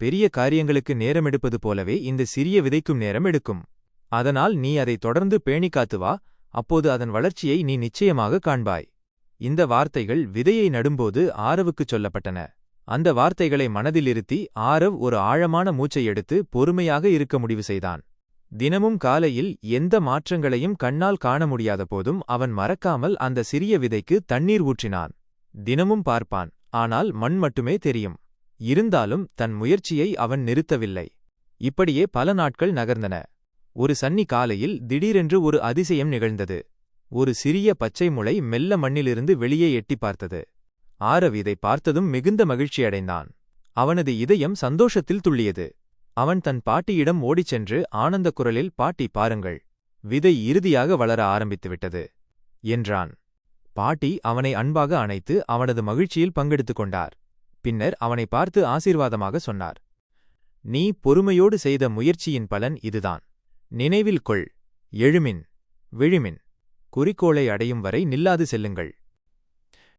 பெரிய காரியங்களுக்கு நேரமெடுப்பது போலவே இந்த சிறிய விதைக்கும் நேரம் எடுக்கும். அதனால் நீ அதை தொடர்ந்து பேணிக்காத்து வா, அப்போது அதன் வளர்ச்சியை நீ நிச்சயமாக காண்பாய். இந்த வார்த்தைகள் விதையை நடும்போது ஆரவுக்குச் சொல்லப்பட்டன. அந்த வார்த்தைகளை மனதிலிருத்தி ஆரவ் ஒரு ஆழமான மூச்சை எடுத்து பொறுமையாக இருக்க முடிவு செய்தான். தினமும் காலையில் எந்த மாற்றங்களையும் கண்ணால் காண முடியாத போதும் அவன் மறக்காமல் அந்த சிறிய விதைக்கு தண்ணீர் ஊற்றினான். தினமும் பார்ப்பான், ஆனால் மண் மட்டுமே தெரியும். இருந்தாலும் தன் முயற்சியை அவன் நிறுத்தவில்லை. இப்படியே பல நாட்கள் நகர்ந்தன. ஒரு சன்னி காலையில் திடீரென்று ஒரு அதிசயம் நிகழ்ந்தது. ஒரு சிறிய பச்சை முளை மெல்ல மண்ணிலிருந்து வெளியே எட்டிப் பார்த்தது. ஆரவ் இதை பார்த்ததும் மிகுந்த மகிழ்ச்சியடைந்தான். அவனது இதயம் சந்தோஷத்தில் துள்ளியது. அவன் தன் பாட்டியிடம் ஓடிச் சென்று ஆனந்தக் குரலில், பாட்டி பாருங்கள், விதை இறுதியாக வளர ஆரம்பித்துவிட்டது என்றான். பாட்டி அவனை அன்பாக அணைத்து அவனது மகிழ்ச்சியில் பங்கெடுத்துக் கொண்டார். பின்னர் அவனை பார்த்து ஆசீர்வாதமாக சொன்னார். நீ பொறுமையோடு செய்த முயற்சியின் பலன் இதுதான். நினைவில் கொள், எழுமின், விழுமின், குறிக்கோளை அடையும் வரை நில்லாது செல்லுங்கள்.